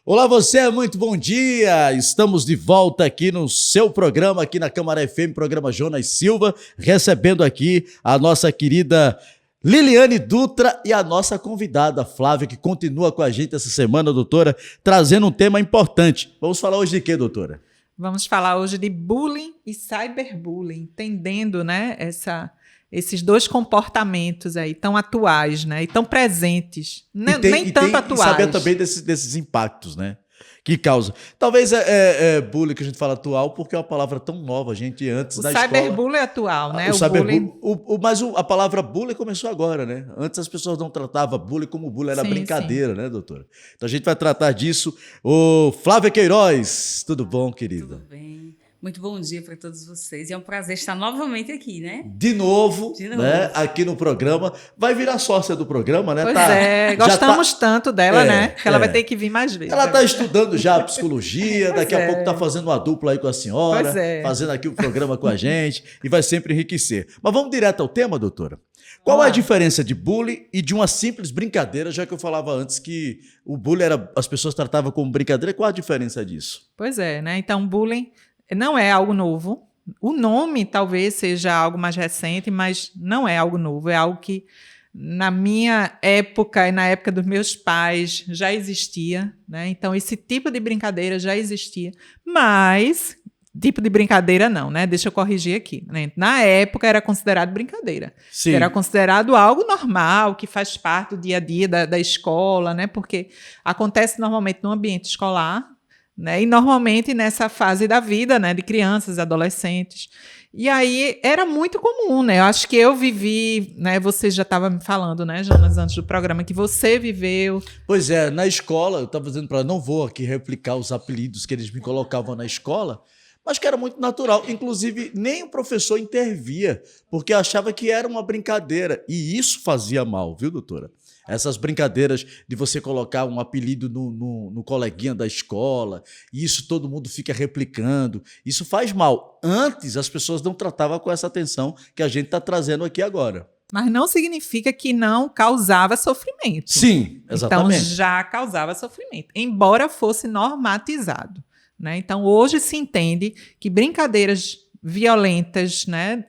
Olá você, muito bom dia! Estamos de volta aqui no seu programa, aqui na Câmara FM, programa Jonas Silva, recebendo aqui a nossa querida Liliane Dutra e a nossa convidada Flávia, que continua com a gente essa semana, doutora, trazendo um tema importante. Vamos falar hoje de quê, doutora? Vamos falar hoje de bullying e cyberbullying, entendendo, né, esses dois comportamentos aí tão atuais, né, e tão presentes, nem tanto atuais. E saber também desses impactos, né, que causa. Talvez bullying que a gente fala atual, porque é uma palavra tão nova, a gente antes da escola... O cyberbullying é atual, né? Mas a palavra bullying começou agora, né? Antes as pessoas não tratavam bullying como bullying, era brincadeira, né, doutora? Então a gente vai tratar disso. Ô, Flávia Queiroz, tudo bom, querida? Tudo bem. Muito bom dia para todos vocês. E é um prazer estar novamente aqui, né? De novo. Né? Aqui no programa. Vai virar sócia do programa, né? Pois gostamos tanto dela, né? Que ela vai ter que vir mais vezes. Ela está estudando já psicologia, daqui a pouco está fazendo uma dupla aí com a senhora, fazendo aqui o programa com a gente e vai sempre enriquecer. Mas vamos direto ao tema, doutora? Qual é a diferença de bullying e de uma simples brincadeira, já que eu falava antes que o bullying as pessoas tratavam como brincadeira, qual a diferença disso? Pois é, né? Então, bullying não é algo novo. O nome talvez seja algo mais recente, mas não é algo novo. É algo que, na minha época e na época dos meus pais, já existia, né? Então, esse tipo de brincadeira já existia. Mas, tipo de brincadeira não, né? Deixa eu corrigir aqui. Né? Na época, era considerado brincadeira. Sim. Era considerado algo normal, que faz parte do dia a dia da escola, né? Porque acontece normalmente no ambiente escolar, né? E normalmente nessa fase da vida, né, de crianças, adolescentes. E aí era muito comum, né? Eu acho que eu vivi, né? Você já estava me falando, né, Jonas, antes do programa, que você viveu. Pois é, na escola, eu estava dizendo para ela, não vou aqui replicar os apelidos que eles me colocavam na escola, mas que era muito natural. Inclusive, nem o professor intervia, porque achava que era uma brincadeira. E isso fazia mal, viu, doutora? Essas brincadeiras de você colocar um apelido no coleguinha da escola, e isso todo mundo fica replicando, isso faz mal. Antes, as pessoas não tratavam com essa atenção que a gente está trazendo aqui agora. Mas não significa que não causava sofrimento. Sim, exatamente. Então, já causava sofrimento, embora fosse normatizado, né? Então, hoje se entende que brincadeiras violentas, né?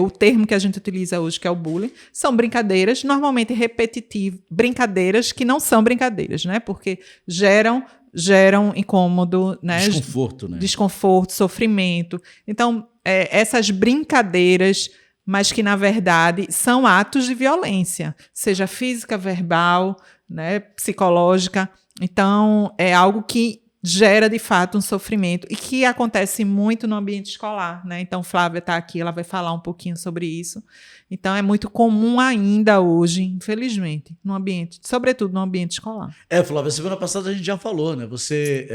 O termo que a gente utiliza hoje, que é o bullying, são brincadeiras normalmente repetitivas, brincadeiras que não são brincadeiras, né? Porque geram incômodo, né? Desconforto, né? Desconforto, sofrimento. Então, essas brincadeiras, mas que, na verdade, são atos de violência, seja física, verbal, né? Psicológica. Então, é algo que gera, de fato, um sofrimento e que acontece muito no ambiente escolar, né? Então, Flávia está aqui, ela vai falar um pouquinho sobre isso. Então, é muito comum ainda hoje, infelizmente, no ambiente, sobretudo no ambiente escolar. Flávia, semana passada a gente já falou, né? Você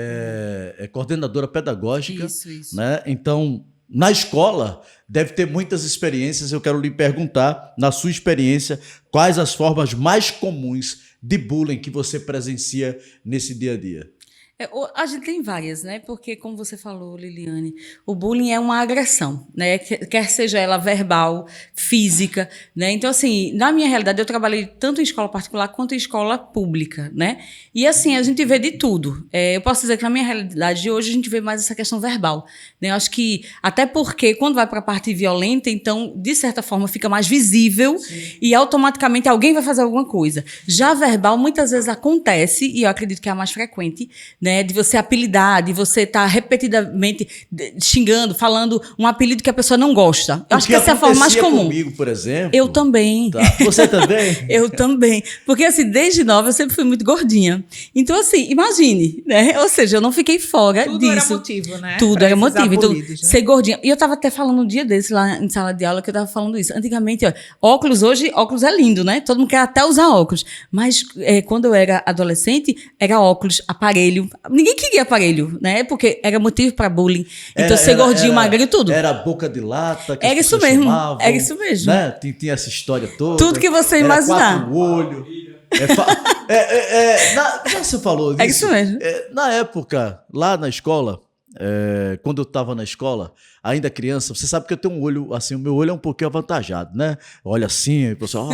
é coordenadora pedagógica, isso. Né? Então, na escola, deve ter muitas experiências. Eu quero lhe perguntar, na sua experiência, quais as formas mais comuns de bullying que você presencia nesse dia a dia? A gente tem várias, né? Porque, como você falou, Liliane, o bullying é uma agressão, né? Quer seja ela verbal, física, né? Então, assim, na minha realidade, eu trabalhei tanto em escola particular quanto em escola pública, né? E, assim, a gente vê de tudo. Eu posso dizer que, na minha realidade de hoje, a gente vê mais essa questão verbal, né? Eu acho que, até porque, quando vai para a parte violenta, então, de certa forma, fica mais visível. Sim. E, automaticamente, alguém vai fazer alguma coisa. Já verbal, muitas vezes acontece, e eu acredito que é a mais frequente, né? De você apelidar, de você estar repetidamente xingando, falando um apelido que a pessoa não gosta. Eu acho que essa é a forma mais comum. Comigo, por exemplo. Eu também. Tá. Você também? Eu também. Porque, assim, desde nova eu sempre fui muito gordinha. Então, assim, imagine, né? Ou seja, eu não fiquei fora disso. Tudo era motivo, né? Tudo era motivo. Então, né? Ser gordinha. E eu estava até falando um dia desse lá em sala de aula, que eu estava falando isso. Antigamente, óculos, hoje, óculos é lindo, né? Todo mundo quer até usar óculos. Mas, quando eu era adolescente, era óculos, aparelho. Ninguém queria aparelho, né? Porque era motivo para bullying. Então, ser gordinho, magrinho, tudo. Era boca de lata, que era isso mesmo. Chamavam, era isso mesmo. Né? Tinha essa história toda. Tudo que você imaginar. Quatro olhos. Você falou disso. É isso mesmo. Na época, lá na escola, quando eu estava na escola, ainda criança, você sabe que eu tenho um olho, assim, o meu olho é um pouquinho avantajado, né? Olha assim, e o pessoal,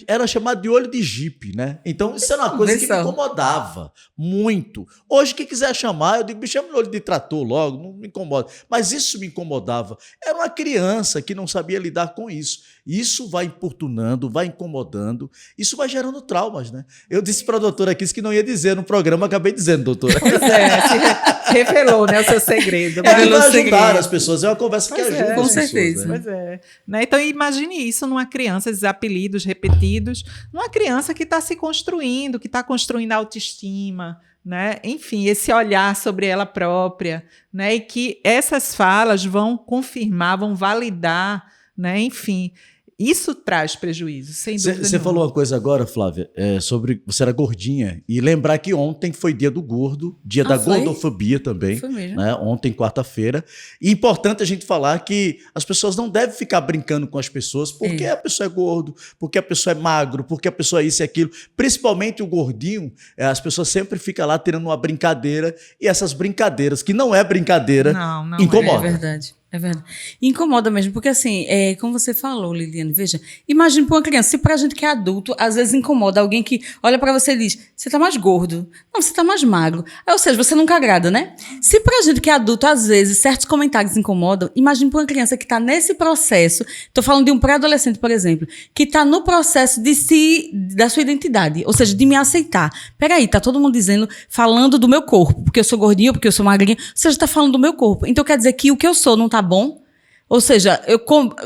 era chamado de olho de jipe, né? Então, isso era uma coisa que me incomodava muito. Hoje, quem quiser chamar, eu digo, me chama de olho de trator logo, não me incomoda. Mas isso me incomodava. Era uma criança que não sabia lidar com isso. Isso vai importunando, vai incomodando, isso vai gerando traumas, né? Eu disse para a doutora aqui que não ia dizer no programa, acabei dizendo, doutora. Pois se revelou, né, o seu segredo. É que vai ajudar as pessoas, é uma conversa que ajuda com as pessoas. certeza. Né? Pois é. Né? Então, imagine isso numa criança, esses apelidos repetidos, numa criança que está se construindo, que está construindo a autoestima, né? Enfim, esse olhar sobre ela própria, né? E que essas falas vão confirmar, vão validar, né? Enfim, isso traz prejuízo, sem dúvida Você nenhuma. falou uma coisa agora, Flávia, sobre você era gordinha, e lembrar que ontem foi dia do gordo, dia da gordofobia também, foi mesmo. né? Ontem, quarta-feira. E importante a gente falar que as pessoas não devem ficar brincando com as pessoas porque a pessoa é gordo, porque a pessoa é magro, porque a pessoa é isso e aquilo. Principalmente o gordinho, as pessoas sempre ficam lá tirando uma brincadeira, e essas brincadeiras, que não é brincadeira, não incomodam. É verdade. É verdade. Incomoda mesmo, porque assim, como você falou, Liliane, veja, imagine para uma criança, se pra gente que é adulto, às vezes incomoda alguém que olha para você e diz, você tá mais gordo. Não, você tá mais magro. Ou seja, você nunca agrada, né? Se pra gente que é adulto, às vezes, certos comentários incomodam, imagine para uma criança que tá nesse processo, tô falando de um pré-adolescente, por exemplo, que tá no processo da sua identidade, ou seja, de me aceitar. Peraí, tá todo mundo dizendo, falando do meu corpo, porque eu sou gordinho, porque eu sou magrinha, ou seja, tá falando do meu corpo. Então quer dizer que o que eu sou não tá bom? Ou seja,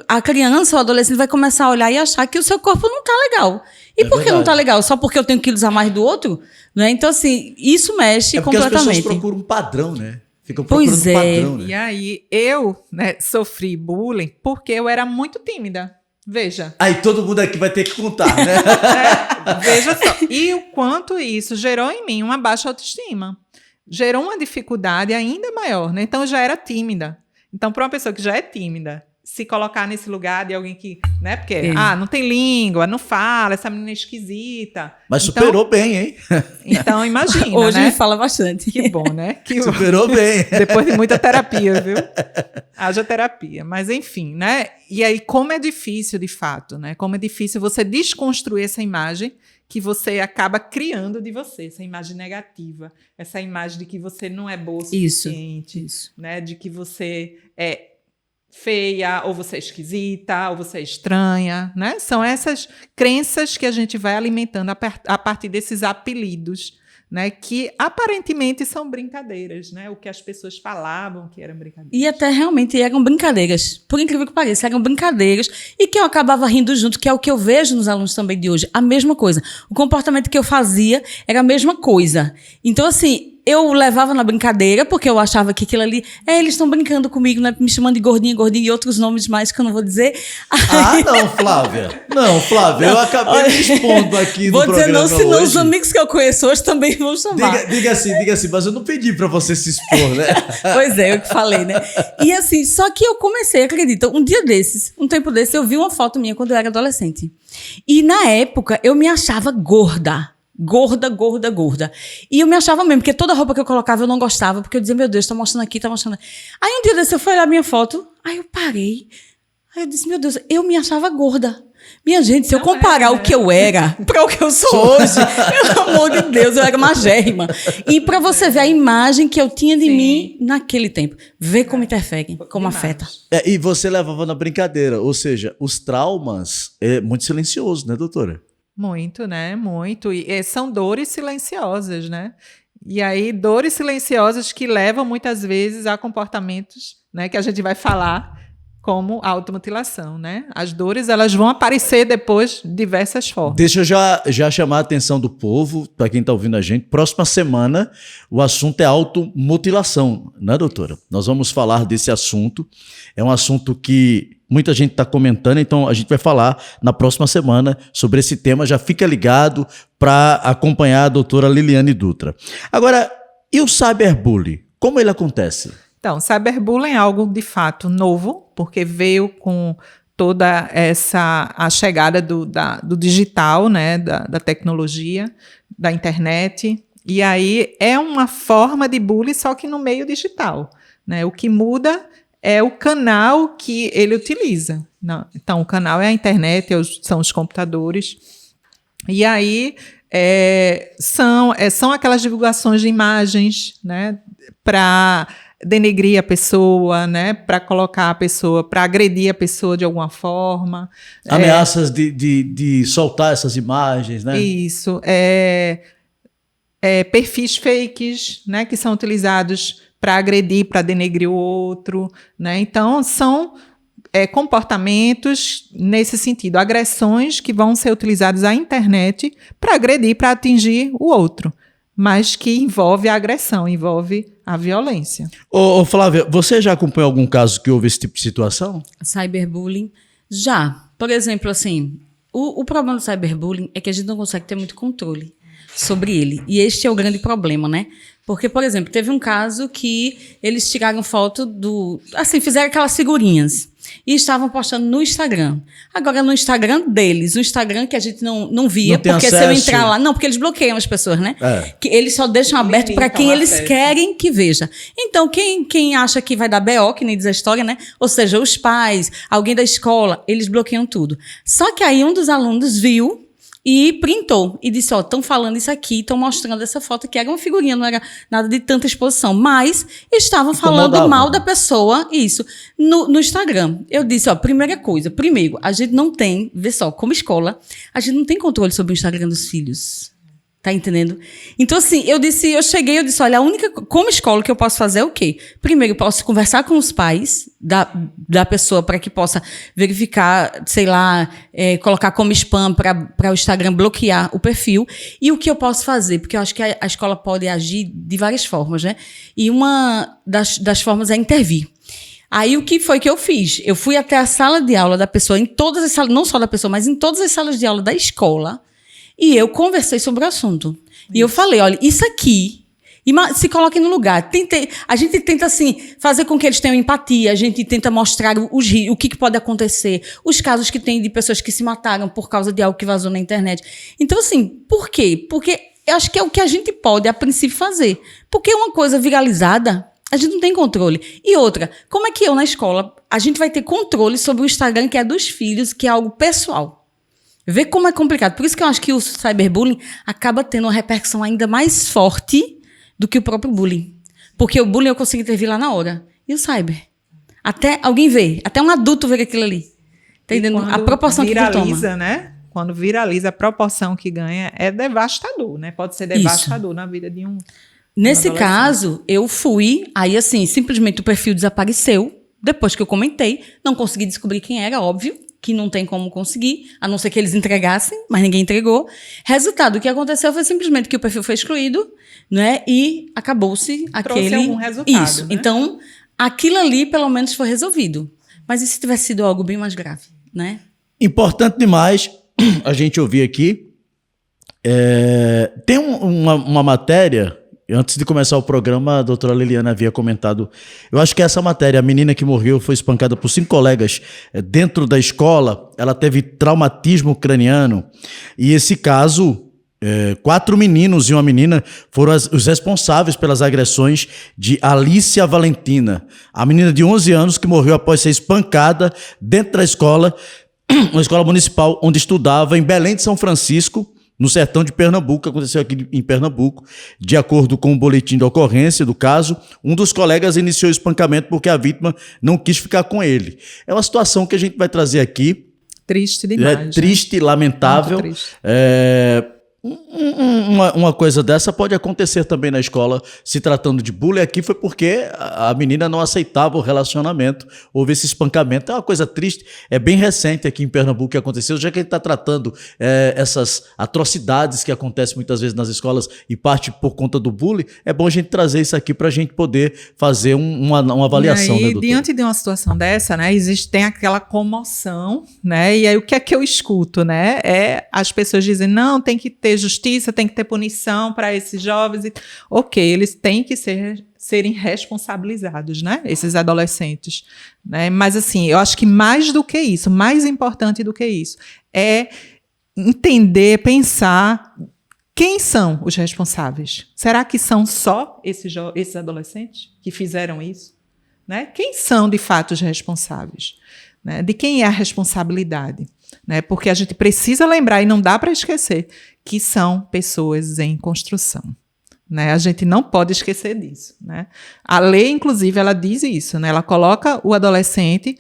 a criança ou o adolescente vai começar a olhar e achar que o seu corpo não tá legal. E por que não tá legal? Só porque eu tenho quilos a mais do outro? Né? Então, assim, isso mexe completamente. As pessoas procuram um padrão, né? Ficam procurando um padrão, né? E aí, eu, né, sofri bullying porque eu era muito tímida. Veja. Aí todo mundo aqui vai ter que contar, né? Veja só. E o quanto isso gerou em mim uma baixa autoestima. Gerou uma dificuldade ainda maior, né? Então, eu já era tímida. Então, para uma pessoa que já é tímida, se colocar nesse lugar de alguém que, né? Porque, não tem língua, não fala, essa menina é esquisita. Mas então, superou bem, hein? Então, imagina, hoje né? me fala bastante. Que bom, né? Que superou bem. Depois de muita terapia, viu? Haja terapia. Mas, enfim, né? E aí, como é difícil, de fato, né? Como é difícil você desconstruir essa imagem que você acaba criando de você, essa imagem negativa, essa imagem de que você não é boa o suficiente, né? De que você é feia, ou você é esquisita, ou você é estranha, né? São essas crenças que a gente vai alimentando a partir desses apelidos, né, que aparentemente são brincadeiras, né? O que as pessoas falavam que eram brincadeiras. E até realmente eram brincadeiras, por incrível que pareça, eram brincadeiras e que eu acabava rindo junto, que é o que eu vejo nos alunos também de hoje, a mesma coisa. O comportamento que eu fazia era a mesma coisa. Então, assim, eu levava na brincadeira, porque eu achava que aquilo ali, eles estão brincando comigo, né, me chamando de gordinha, gordinha e outros nomes mais que eu não vou dizer. Não, Flávia. Não, Flávia, eu acabei me expondo aqui no programa. Vou dizer não, senão hoje. Os amigos que eu conheço hoje também vão chamar. Diga assim, mas eu não pedi pra você se expor, né? Pois é, eu que falei, né? E assim, só que eu comecei, acredita, um tempo desse, eu vi uma foto minha quando eu era adolescente. E na época, eu me achava gorda. Gorda. E eu me achava mesmo, porque toda roupa que eu colocava eu não gostava, porque eu dizia, meu Deus, tá mostrando aqui, tá mostrando aqui. Aí um dia desse eu fui olhar minha foto, aí eu parei. Aí eu disse, meu Deus, eu me achava gorda. Minha gente, se eu comparar o que eu era para o que eu sou hoje, pelo amor de Deus, eu era magérrima. E para você ver a imagem que eu tinha de mim naquele tempo. Vê como interfere, como afeta. E você levava na brincadeira, ou seja, os traumas é muito silencioso, né, doutora? Muito, né? Muito. E são dores silenciosas, né? E aí, dores silenciosas que levam muitas vezes a comportamentos, né, que a gente vai falar como automutilação, né? As dores, elas vão aparecer depois de diversas formas. Deixa eu já chamar a atenção do povo, para quem está ouvindo a gente. Próxima semana, o assunto é automutilação, né, doutora? Nós vamos falar desse assunto. É um assunto que muita gente está comentando, então a gente vai falar na próxima semana sobre esse tema. Já fica ligado para acompanhar a doutora Liliane Dutra. Agora, e o cyberbullying? Como ele acontece? Então, cyberbullying é algo de fato novo, porque veio com toda a chegada do digital, né, da tecnologia, da internet. E aí é uma forma de bullying, só que no meio digital. né? O que muda é o canal que ele utiliza. Não, então, o canal é a internet, são os computadores. E aí são aquelas divulgações de imagens, né, para denegrir a pessoa, né, para colocar a pessoa, para agredir a pessoa de alguma forma. Ameaças de soltar essas imagens, né? Isso. Perfis fakes, né, que são utilizados para agredir, para denegrir o outro, né? Então, são comportamentos nesse sentido, agressões que vão ser utilizadas à internet para agredir, para atingir o outro, mas que envolve a agressão, envolve a violência. Ô, Flávia, você já acompanhou algum caso que houve esse tipo de situação? Cyberbullying, já. Por exemplo, assim, o problema do cyberbullying é que a gente não consegue ter muito controle sobre ele. E este é o grande problema, né? Porque, por exemplo, teve um caso que eles tiraram foto assim, fizeram aquelas figurinhas e estavam postando no Instagram. Agora, no Instagram deles, o Instagram que a gente não via, não tem porque acesso. se eu entrar lá... Não, porque eles bloqueiam as pessoas, né? É. Que eles só deixam aberto para quem eles querem que veja. Então, quem acha que vai dar BO, que nem diz a história, né? Ou seja, os pais, alguém da escola, eles bloqueiam tudo. Só que aí um dos alunos viu e printou e disse, estão falando isso aqui, estão mostrando essa foto que era uma figurinha, não era nada de tanta exposição, mas estavam falando mal da pessoa, isso, no Instagram. Eu disse, primeira coisa, primeiro, a gente não tem, vê só, como escola, a gente não tem controle sobre o Instagram dos filhos. Tá entendendo? Então, assim, eu disse, olha, a única, como escola, que eu posso fazer é o quê? Primeiro, eu posso conversar com os pais da pessoa para que possa verificar, sei lá, colocar como spam para o Instagram bloquear o perfil. E o que eu posso fazer? Porque eu acho que a escola pode agir de várias formas, né? E uma das formas é intervir. Aí, o que foi que eu fiz? Eu fui até a sala de aula da pessoa, em todas as salas, não só da pessoa, mas em todas as salas de aula da escola. E eu conversei sobre o assunto. Isso. E eu falei, olha, isso aqui, se coloquem no lugar. A gente tenta, assim, fazer com que eles tenham empatia, a gente tenta mostrar o que pode acontecer, os casos que tem de pessoas que se mataram por causa de algo que vazou na internet. Então, assim, por quê? Porque eu acho que é o que a gente pode, a princípio, fazer. Porque uma coisa viralizada, a gente não tem controle. E outra, como é que eu, na escola, a gente vai ter controle sobre o Instagram, que é dos filhos, que é algo pessoal? Vê como é complicado. Por isso que eu acho que o cyberbullying acaba tendo uma repercussão ainda mais forte do que o próprio bullying. Porque o bullying eu consigo intervir lá na hora. E o cyber? Até alguém ver, até um adulto ver aquilo ali. Tá entendendo? A proporção que ele toma. Né? Quando viraliza, a proporção que ganha é devastador, né? Pode ser devastador na vida de um Nesse caso, eu fui, aí assim, simplesmente o perfil desapareceu. Depois que eu comentei, não consegui descobrir quem era, óbvio. Que não tem como conseguir, a não ser que eles entregassem, mas ninguém entregou. Resultado, o que aconteceu foi simplesmente que o perfil foi excluído, né? E acabou-se aquele... Trouxe algum resultado, Isso. Né? Então, aquilo ali, pelo menos, foi resolvido. Mas e se tivesse sido algo bem mais grave, né? Importante demais a gente ouvir aqui. Tem uma matéria... Antes de começar o programa, a doutora Liliana havia comentado, eu acho que essa matéria, a menina que morreu foi espancada por 5 colegas dentro da escola, ela teve traumatismo craniano, e esse caso, 4 meninos e uma menina foram os responsáveis pelas agressões de Alicia Valentina, a menina de 11 anos que morreu após ser espancada dentro da escola, uma escola municipal onde estudava em Belém de São Francisco, no sertão de Pernambuco, aconteceu aqui em Pernambuco. De acordo com o boletim de ocorrência do caso, um dos colegas iniciou o espancamento porque a vítima não quis ficar com ele. É uma situação que a gente vai trazer aqui. Triste demais. Triste, lamentável. Muito triste. Uma coisa dessa pode acontecer também na escola, se tratando de bullying. Aqui foi porque a menina não aceitava o relacionamento, houve esse espancamento. É uma coisa triste, é bem recente aqui em Pernambuco que aconteceu, já que a gente está tratando essas atrocidades que acontecem muitas vezes nas escolas e parte por conta do bullying. É bom a gente trazer isso aqui para a gente poder fazer uma avaliação. E aí, né, doutor? diante de uma situação dessa, né, tem aquela comoção, né, e aí o que é que eu escuto, né, as pessoas dizem, não, tem que ter justiça, tem que ter punição para esses jovens. Ok, eles têm que serem responsabilizados, né? Esses adolescentes. Né? Mas, assim, eu acho que mais do que isso, mais importante do que isso, é entender, pensar quem são os responsáveis. Será que são só esses adolescentes que fizeram isso? né? Quem são, de fato, os responsáveis? Né? De quem é a responsabilidade? Né? Porque a gente precisa lembrar, e não dá para esquecer, que são pessoas em construção. Né? A gente não pode esquecer disso. Né? A lei, inclusive, ela diz isso. Né? Ela coloca o adolescente,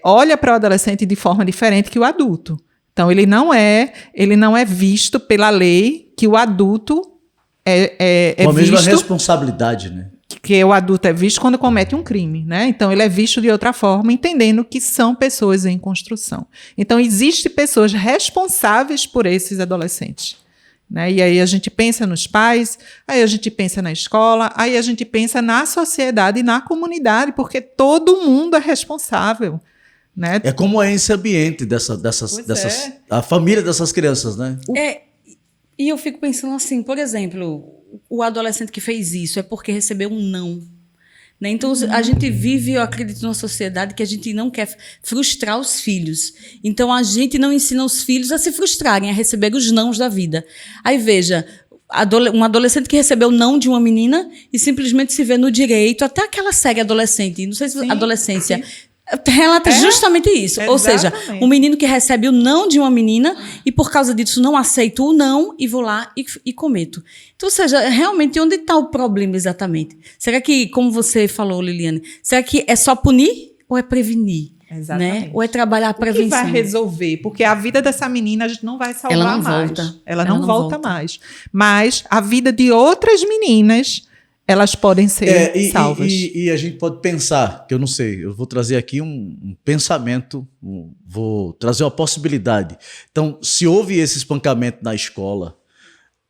olha para o adolescente de forma diferente que o adulto. Então, ele não é visto pela lei que o adulto é com a mesma visto, responsabilidade, né? que o adulto é visto quando comete um crime, né? Então, ele é visto de outra forma, entendendo que são pessoas em construção. Então, existem pessoas responsáveis por esses adolescentes. Né? E aí a gente pensa nos pais, aí a gente pensa na escola, aí a gente pensa na sociedade e na comunidade, porque todo mundo é responsável. Né? É como é esse ambiente a família dessas crianças, né? E eu fico pensando assim, por exemplo, o adolescente que fez isso é porque recebeu um não. Né? Então, a gente vive, eu acredito, numa sociedade que a gente não quer frustrar os filhos. Então, a gente não ensina os filhos a se frustrarem, a receber os nãos da vida. Aí, veja, um adolescente que recebeu não de uma menina e simplesmente se vê no direito, até aquela série adolescente, não sei se adolescência... Sim. Relata justamente isso. Ou seja, um menino que recebe o não de uma menina e por causa disso não aceito o não e vou lá e cometo. Então, ou seja, realmente onde está o problema exatamente? Será que, como você falou, Liliane, será que é só punir ou é prevenir? Exatamente. Né? Ou é trabalhar a prevenção? O que vai resolver? Porque a vida dessa menina a gente não vai salvar mais. Ela não volta mais. Mas a vida de outras meninas... elas podem ser salvas. E a gente pode pensar, que eu não sei, eu vou trazer aqui um pensamento, vou trazer uma possibilidade. Então, se houve esse espancamento na escola,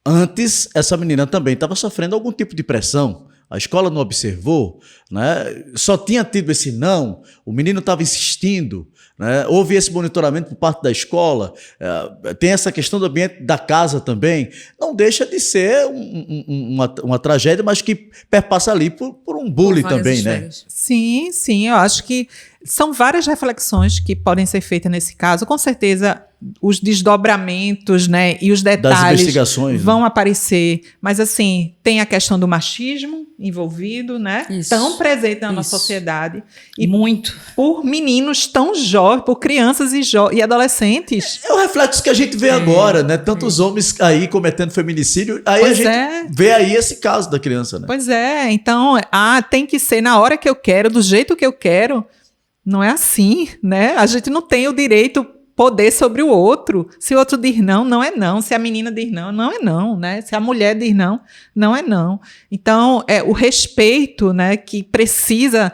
antes essa menina também estava sofrendo algum tipo de pressão. A escola não observou, né? Só tinha tido esse não, o menino estava insistindo, né? Houve esse monitoramento por parte da escola, tem essa questão do ambiente da casa também. Não deixa de ser uma tragédia, mas que perpassa ali por um bullying também, esferas. Né? Sim, sim, eu acho que são várias reflexões que podem ser feitas nesse caso. Com certeza, os desdobramentos, né, e os detalhes vão aparecer. Mas, assim, tem a questão do machismo envolvido, né? Isso. Tão presente na nossa sociedade. E muito. Por meninos tão jovens, por crianças e adolescentes. É o reflexo que a gente vê agora, né? Tantos homens aí cometendo feminicídio. Aí a gente vê aí esse caso da criança, né? Pois é. Então, tem que ser na hora que eu quero, do jeito que eu quero. Não é assim, né? A gente não tem o direito poder sobre o outro. Se o outro diz não, não é não. Se a menina diz não, não é não, né? Se a mulher diz não, não é não. Então, o respeito, né, que precisa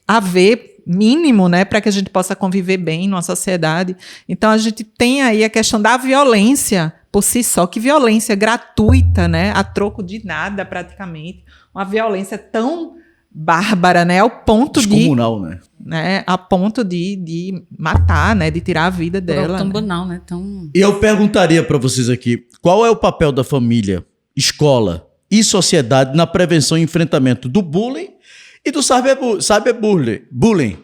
haver mínimo, né, para que a gente possa conviver bem numa sociedade. Então, a gente tem aí a questão da violência por si só, que violência gratuita, né, a troco de nada praticamente. Uma violência tão bárbara, né, ao ponto descomunal, né? A ponto de matar, né, de tirar a vida dela. Tão banal, né? Tão... E eu perguntaria para vocês aqui, qual é o papel da família, escola e sociedade na prevenção e enfrentamento do bullying e do cyberbullying?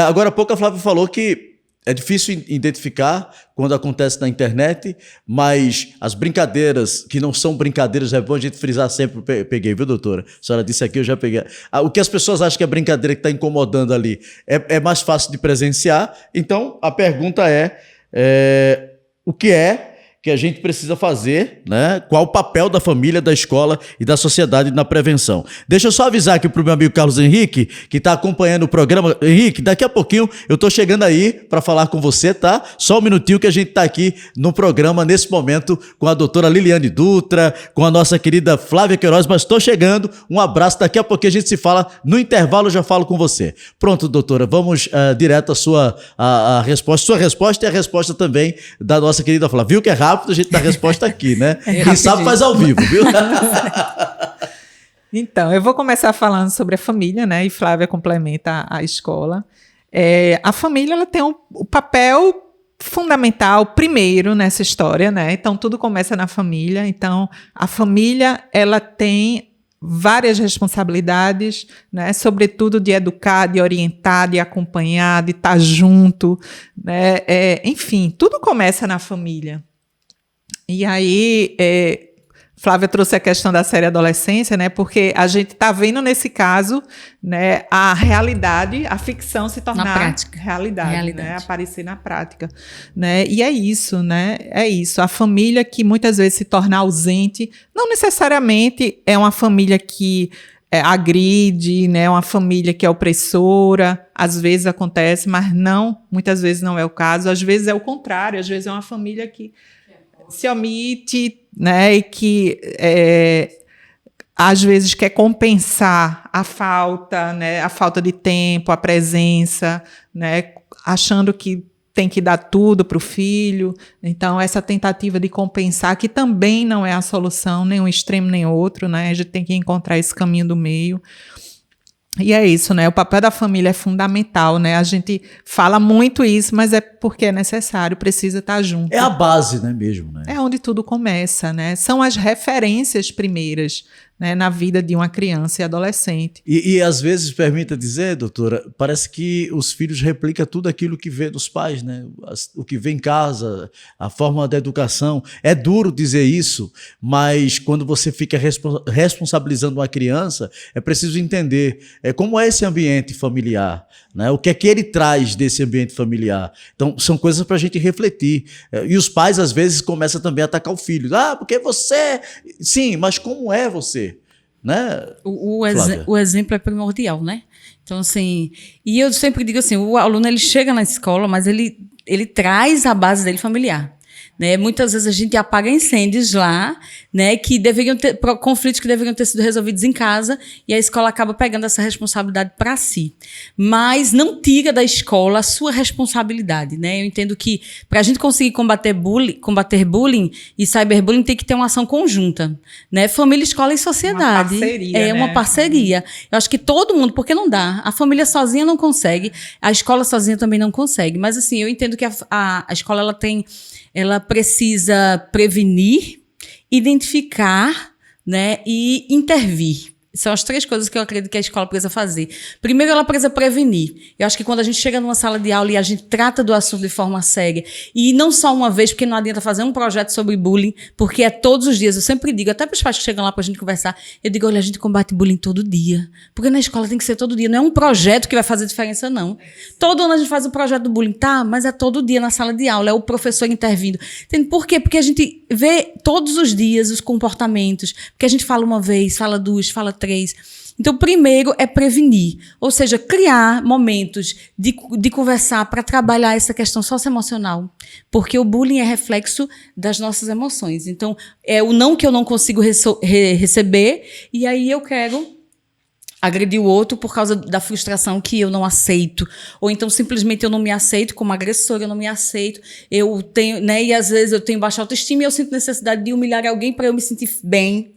Agora há pouco a Flávia falou que é difícil identificar quando acontece na internet, mas as brincadeiras, que não são brincadeiras, é bom a gente frisar sempre. Peguei, viu, doutora? A senhora disse aqui, eu já peguei. O que as pessoas acham que é brincadeira, que está incomodando ali, é mais fácil de presenciar. Então, a pergunta o que é que a gente precisa fazer, né? Qual o papel da família, da escola e da sociedade na prevenção. Deixa eu só avisar aqui para o meu amigo Carlos Henrique, que está acompanhando o programa. Henrique, daqui a pouquinho eu estou chegando aí para falar com você, tá? Só um minutinho que a gente está aqui no programa, nesse momento, com a doutora Liliane Dutra, com a nossa querida Flávia Queiroz, mas estou chegando. Um abraço, daqui a pouquinho a gente se fala. No intervalo eu já falo com você. Pronto, doutora, vamos direto à sua resposta. Sua resposta e a resposta também da nossa querida Flávia. Viu que é rápido, a gente dá a resposta aqui, né? Quem sabe faz ao vivo, viu? Então, eu vou começar falando sobre a família, né? E Flávia complementa a escola. A família, ela tem o papel fundamental primeiro nessa história, né? Então, tudo começa na família. Então, a família, ela tem várias responsabilidades, né? Sobretudo de educar, de orientar, de acompanhar, de estar junto, né? Enfim, tudo começa na família. E aí, Flávia trouxe a questão da série adolescência, né? Porque a gente está vendo nesse caso, né, a realidade, a ficção se tornar Na prática. realidade. Né? Aparecer na prática, né? E é isso, né? É isso. A família que muitas vezes se torna ausente, não necessariamente é uma família que agride, né? Uma família que é opressora. Às vezes acontece, mas muitas vezes não é o caso. Às vezes é o contrário. Às vezes é uma família que se omite, né, e que às vezes quer compensar a falta, né, a falta de tempo, a presença, né, achando que tem que dar tudo para o filho. Então, essa tentativa de compensar, que também não é a solução, nem um extremo nem outro, né, a gente tem que encontrar esse caminho do meio. E é isso, né? O papel da família é fundamental, né? A gente fala muito isso, mas é porque é necessário, precisa estar junto. É a base, né, mesmo, né? É onde tudo começa, né? São as referências primeiras, né, na vida de uma criança e adolescente. E às vezes, permita dizer, doutora, parece que os filhos replicam tudo aquilo que vê dos pais, né? O que vê em casa, a forma da educação. É duro dizer isso, mas quando você fica responsabilizando uma criança, é preciso entender como é esse ambiente familiar, né? O que é que ele traz desse ambiente familiar. Então, são coisas para a gente refletir. E os pais, às vezes, começam também a atacar o filho. Ah, porque você... Sim, mas como é você? Né? O exemplo é primordial, né? Então, assim, e eu sempre digo assim, o aluno ele chega na escola, mas ele traz a base dele familiar. Né? Muitas vezes a gente apaga incêndios lá, né, que deveriam ter, conflitos que deveriam ter sido resolvidos em casa, e a escola acaba pegando essa responsabilidade para si. Mas não tira da escola a sua responsabilidade. Né? Eu entendo que para a gente conseguir combater bullying e cyberbullying tem que ter uma ação conjunta. Né? Família, escola e sociedade. Uma parceria, é né? uma parceria. Eu acho que todo mundo, porque não dá. A família sozinha não consegue, a escola sozinha também não consegue. Mas assim, eu entendo que a escola ela precisa prevenir, identificar, né, e intervir. São as 3 coisas que eu acredito que a escola precisa fazer. Primeiro, ela precisa prevenir. Eu acho que quando a gente chega numa sala de aula e a gente trata do assunto de forma séria, e não só uma vez, porque não adianta fazer um projeto sobre bullying, porque é todos os dias. Eu sempre digo, até para os pais que chegam lá para a gente conversar, eu digo, olha, a gente combate bullying todo dia. Porque na escola tem que ser todo dia. Não é um projeto que vai fazer diferença, não. Todo ano a gente faz o projeto do bullying, tá? Mas é todo dia na sala de aula, é o professor intervindo. Entende? Por quê? Porque a gente vê todos os dias os comportamentos, porque a gente fala uma vez, fala 2, fala 3. Então, primeiro é prevenir, ou seja, criar momentos de conversar para trabalhar essa questão socioemocional, porque o bullying é reflexo das nossas emoções. Então, é o não que eu não consigo receber, e aí eu quero agredir o outro por causa da frustração que eu não aceito, ou então simplesmente eu não me aceito como agressor, eu não me aceito, eu tenho, né, e às vezes eu tenho baixa autoestima e eu sinto necessidade de humilhar alguém para eu me sentir bem.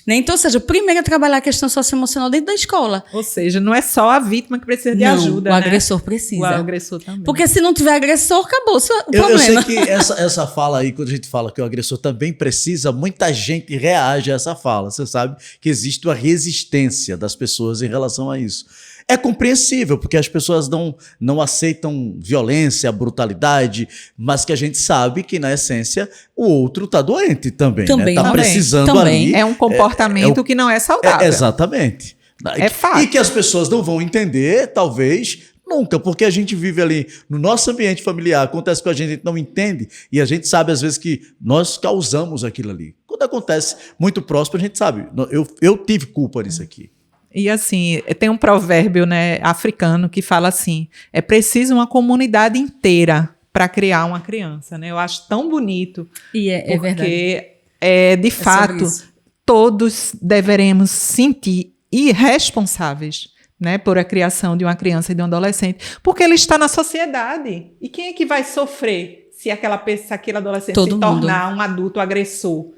Né? Então, ou seja, primeiro é trabalhar a questão socioemocional dentro da escola. Ou seja, não é só a vítima que precisa de ajuda, o né? agressor precisa. O agressor também. Porque se não tiver agressor, acabou o problema. Eu sei que essa fala aí, quando a gente fala que o agressor também precisa, muita gente reage a essa fala. Você sabe que existe uma resistência das pessoas em relação a isso. É compreensível, porque as pessoas não aceitam violência, brutalidade, mas que a gente sabe que, na essência, o outro está doente também. Também, né? Está precisando também. ali. É um comportamento que não é saudável. Exatamente. É fato. E que as pessoas não vão entender, talvez, nunca, porque a gente vive ali no nosso ambiente familiar, acontece com a gente não entende, e a gente sabe, às vezes, que nós causamos aquilo ali. Quando acontece muito próximo, a gente sabe, eu tive culpa nisso aqui. E assim, tem um provérbio, né, africano que fala assim, é preciso uma comunidade inteira para criar uma criança, né? Eu acho tão bonito. E é verdade. Porque, de fato, todos deveremos sentir irresponsáveis, né, por a criação de uma criança e de um adolescente, porque ele está na sociedade. E quem é que vai sofrer se aquele adolescente se tornar um adulto agressor?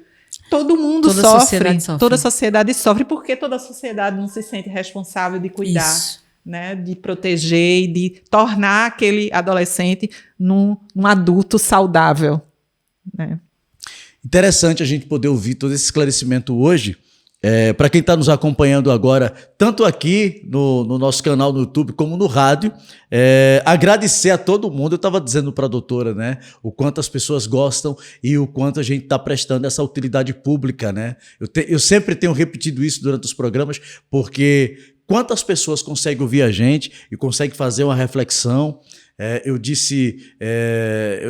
Todo mundo sofre, toda a sociedade sofre, porque toda a sociedade não se sente responsável de cuidar, né, de proteger e de tornar aquele adolescente num adulto saudável. Né? Interessante a gente poder ouvir todo esse esclarecimento hoje, Para quem está nos acompanhando agora, tanto aqui no nosso canal no YouTube como no rádio, agradecer a todo mundo. Eu estava dizendo para a doutora, né, o quanto as pessoas gostam e o quanto a gente está prestando essa utilidade pública, né? Eu sempre tenho repetido isso durante os programas, porque quantas pessoas conseguem ouvir a gente e conseguem fazer uma reflexão. Eu disse,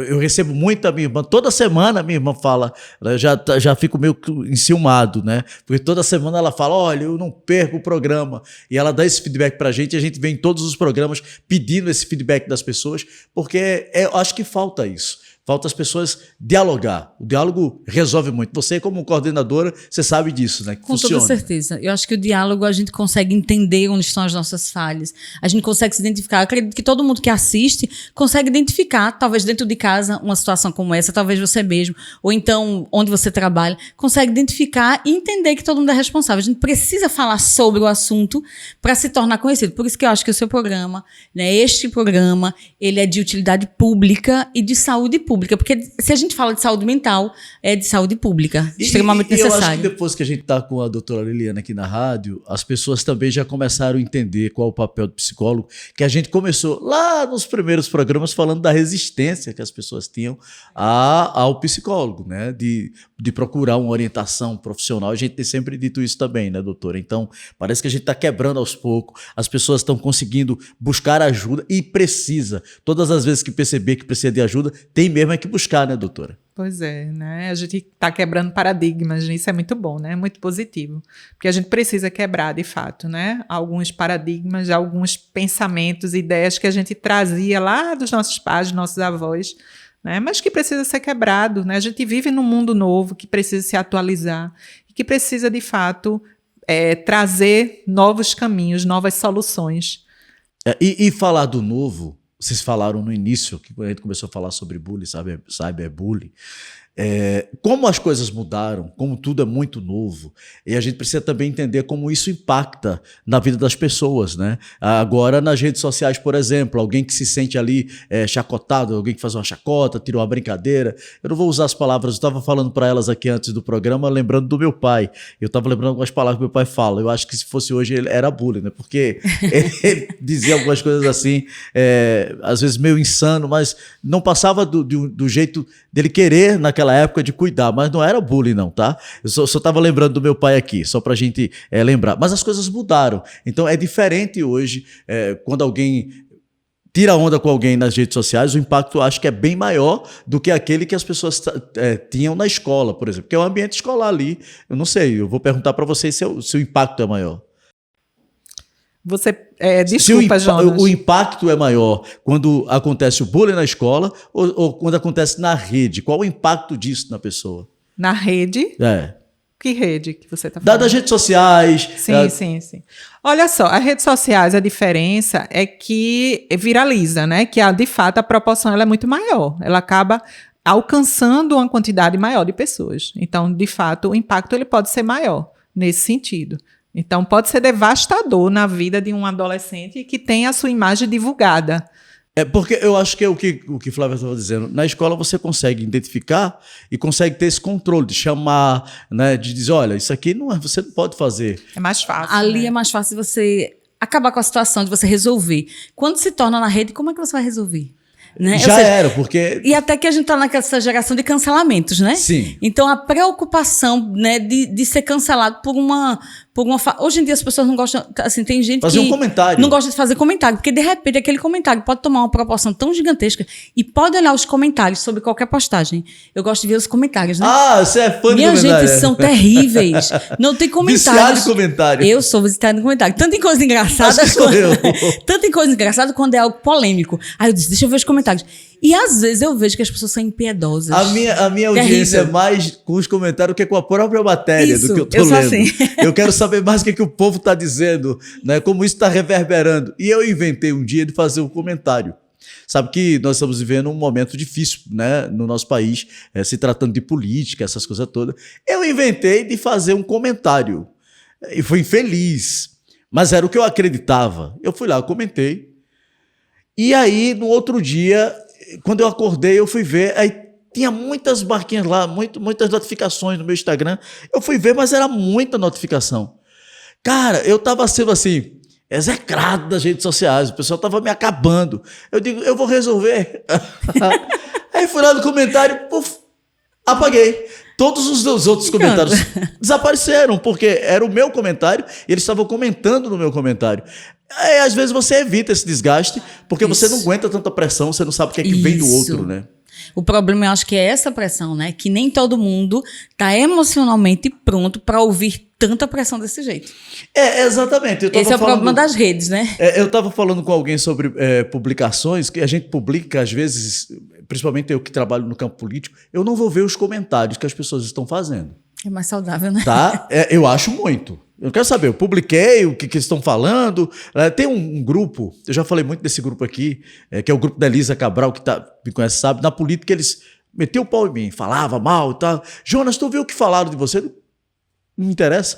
eu recebo muito da minha irmã, toda semana minha irmã fala, eu já fico meio enciumado, né? Porque toda semana ela fala, olha, eu não perco o programa, e ela dá esse feedback pra gente, e a gente vem em todos os programas pedindo esse feedback das pessoas, porque eu acho que falta isso. Falta as pessoas dialogar. O diálogo resolve muito. Você, como coordenadora, você sabe disso, né? Que Com funciona. toda certeza. Eu acho que o diálogo a gente consegue entender onde estão as nossas falhas. A gente consegue se identificar. Eu acredito que todo mundo que assiste consegue identificar, talvez dentro de casa, uma situação como essa, talvez você mesmo, ou então onde você trabalha, consegue identificar e entender que todo mundo é responsável. A gente precisa falar sobre o assunto para se tornar conhecido. Por isso que eu acho que o seu programa, né, este programa, ele é de utilidade pública e de saúde pública. Porque se a gente fala de saúde mental, é de saúde pública, extremamente necessário. Eu acho que depois que a gente está com a doutora Liliana aqui na rádio, as pessoas também já começaram a entender qual é o papel do psicólogo, que a gente começou lá nos primeiros programas falando da resistência que as pessoas tinham ao psicólogo, né? De procurar uma orientação profissional. A gente tem sempre dito isso também, né, doutora? Então, parece que a gente está quebrando aos poucos, as pessoas estão conseguindo buscar ajuda e precisa. Todas as vezes que perceber que precisa de ajuda, tem mesmo que buscar, né, doutora? Pois é, né? A gente está quebrando paradigmas, isso é muito bom, né? Muito positivo. Porque a gente precisa quebrar, de fato, né? Alguns paradigmas, alguns pensamentos, ideias que a gente trazia lá dos nossos pais, dos nossos avós, né? Mas que precisa ser quebrado, né? A gente vive num mundo novo que precisa se atualizar e que precisa, de fato, trazer novos caminhos, novas soluções. E falar do novo, vocês falaram no início, que a gente começou a falar sobre bullying, cyberbullying. Como as coisas mudaram, como tudo é muito novo, e a gente precisa também entender como isso impacta na vida das pessoas, né? Agora, nas redes sociais, por exemplo, alguém que se sente ali chacotado, alguém que faz uma chacota, tira uma brincadeira, eu não vou usar as palavras, eu estava falando para elas aqui antes do programa, lembrando do meu pai, eu estava lembrando algumas palavras que meu pai fala, eu acho que se fosse hoje ele era bullying, né? Porque ele dizia algumas coisas assim, às vezes meio insano, mas não passava do jeito dele querer naquela época de cuidar, mas não era bullying não, tá? Eu só estava lembrando do meu pai aqui, só pra gente lembrar. Mas as coisas mudaram, então é diferente hoje, quando alguém tira onda com alguém nas redes sociais, o impacto eu acho que é bem maior do que aquele que as pessoas tinham na escola, por exemplo, porque é um ambiente escolar ali, eu não sei, eu vou perguntar para vocês se o impacto é maior. Desculpa, Jonas. O impacto é maior quando acontece o bullying na escola ou quando acontece na rede? Qual o impacto disso na pessoa? Na rede? Que rede que você está falando? Das redes sociais. Sim. Olha só, as redes sociais, a diferença é que viraliza, né? Que de fato a proporção ela é muito maior. Ela acaba alcançando uma quantidade maior de pessoas. Então, de fato, o impacto ele pode ser maior nesse sentido. Então, pode ser devastador na vida de um adolescente que tem a sua imagem divulgada. Porque eu acho que é o que Flávia estava dizendo. Na escola você consegue identificar e consegue ter esse controle de chamar, né, de dizer, olha, isso aqui você não pode fazer. É mais fácil. Ali é mais fácil você acabar com a situação, de você resolver. Quando se torna na rede, como é que você vai resolver? Né? Era, porque... E até que a gente está naquela geração de cancelamentos, né? Sim. Então, a preocupação, né, de ser cancelado por uma... Hoje em dia as pessoas não gostam... Assim, tem gente fazer que um comentário. Não gosta de fazer comentário, porque de repente aquele comentário pode tomar uma proporção tão gigantesca e pode olhar os comentários sobre qualquer postagem. Eu gosto de ver os comentários, né? Você é fã de Minha comentário. gente, são terríveis. Não tem comentários. Viciado em comentário. Eu sou viciado em comentário. Tanto em coisas engraçadas tanto em coisas engraçadas quando é algo polêmico. Aí eu disse, deixa eu ver os comentários. E às vezes eu vejo que as pessoas são impiedosas. A minha audiência é mais com os comentários do que com a própria matéria do que eu tô lendo. Assim. Eu quero saber mais o que o povo está dizendo, né? Como isso está reverberando. E eu inventei um dia de fazer um comentário. Sabe que nós estamos vivendo um momento difícil, né, no nosso país, se tratando de política, essas coisas todas. Eu inventei de fazer um comentário. E fui infeliz. Mas era o que eu acreditava. Eu fui lá, eu comentei. E aí, no outro dia, quando eu acordei, eu fui ver, aí tinha muitas barquinhas lá, muitas notificações no meu Instagram. Eu fui ver, mas era muita notificação. Cara, eu estava sendo assim, execrado das redes sociais, o pessoal estava me acabando. Eu digo, eu vou resolver. Aí fui lá no comentário, puf, apaguei. Todos os outros comentários desapareceram, porque era o meu comentário e eles estavam comentando no meu comentário. Aí, às vezes você evita esse desgaste, porque você não aguenta tanta pressão, você não sabe o que é que vem do outro, né? O problema, eu acho que é essa pressão, né? Que nem todo mundo está emocionalmente pronto para ouvir tanta pressão desse jeito. Exatamente. Esse é o problema das redes, né? Eu estava falando com alguém sobre publicações, que a gente publica, às vezes, principalmente eu que trabalho no campo político, eu não vou ver os comentários que as pessoas estão fazendo. É mais saudável, né? Tá? Eu acho muito. Eu não quero saber, eu publiquei o que eles estão falando. Tem um grupo, eu já falei muito desse grupo aqui, que é o grupo da Elisa Cabral, que me conhece, sabe? Na política eles metiam o pau em mim, falava mal e tal. Jonas, tu viu o que falaram de você? Não me interessa.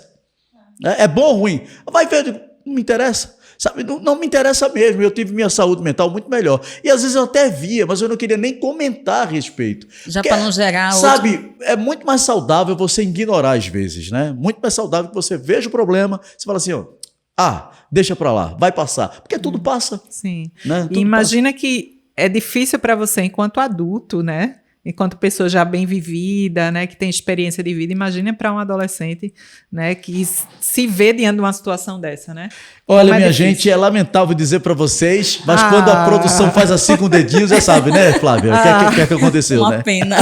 É bom ou ruim? Vai ver, não me interessa. Sabe, não me interessa mesmo, eu tive minha saúde mental muito melhor. E às vezes eu até via, mas eu não queria nem comentar a respeito. Já para não gerar... Sabe, é muito mais saudável você ignorar às vezes, né? Muito mais saudável que você veja o problema, você fala assim, ó, deixa pra lá, vai passar. Porque tudo passa. Sim. Né? E imagina que é difícil para você enquanto adulto, né? Enquanto pessoa já bem vivida, né, que tem experiência de vida, imagina para um adolescente, né, que se vê diante de uma situação dessa, né? Olha, minha gente, é lamentável dizer para vocês, mas quando a produção faz assim com o dedinho, já sabe, né, Flávia? O que é que aconteceu, uma né? Uma pena.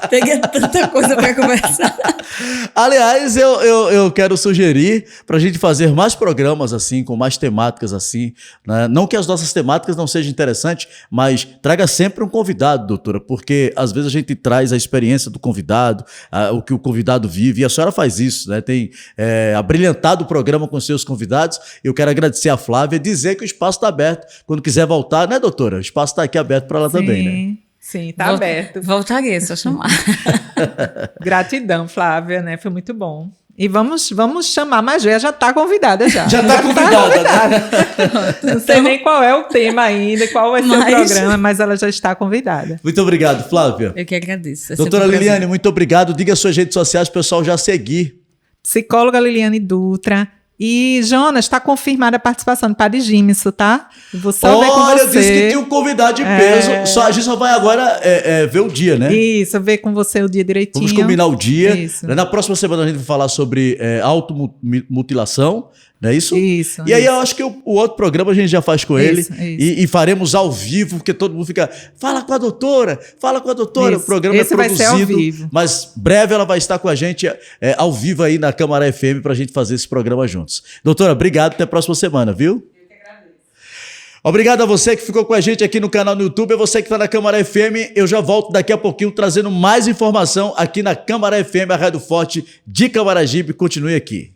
Teria tanta coisa para conversar. Aliás, eu quero sugerir para a gente fazer mais programas assim, com mais temáticas assim, né? Não que as nossas temáticas não sejam interessantes, mas traga sempre um convidado, doutora, porque às vezes a gente traz a experiência do convidado, o que o convidado vive, e a senhora faz isso, né? Tem abrilhantado o programa com seus convidados. Eu quero agradecer a Flávia e dizer que o espaço está aberto. Quando quiser voltar, né, doutora? O espaço está aqui aberto para ela também, né? Sim, está aberto. Voltarei, só chamar. Gratidão, Flávia, né? Foi muito bom. E vamos chamar mais vezes, já está convidada já. Já está convidada, né? Não sei nem qual é o tema ainda, qual vai ser o programa, mas ela já está convidada. Muito obrigado, Flávia. Eu que agradeço. Doutora Liliane, muito obrigado. Diga suas redes sociais para o pessoal já seguir. Psicóloga Liliane Dutra. E, Jonas, está confirmada a participação do Padre Gimson, tá? Vou só ver com você. Olha, eu disse que tinha um convidado de peso. A gente só vai agora ver o dia, né? Isso, ver com você o dia direitinho. Vamos combinar o dia. Isso. Na próxima semana a gente vai falar sobre automutilação, não é isso? Isso. E aí eu acho que o outro programa a gente já faz com ele. Isso. E faremos ao vivo, porque todo mundo fica, fala com a doutora. Isso. O programa Esse é vai ser ao produzido, vivo. mas breve ela vai estar com a gente ao vivo aí na Câmara FM para a gente fazer esse programa juntos. Doutora, obrigado, até a próxima semana, viu? Obrigado a você que ficou com a gente aqui no canal no YouTube, a você que está na Câmara FM. Eu já volto daqui a pouquinho trazendo mais informação aqui na Câmara FM, a Rádio Forte de Camaragibe. Continue aqui.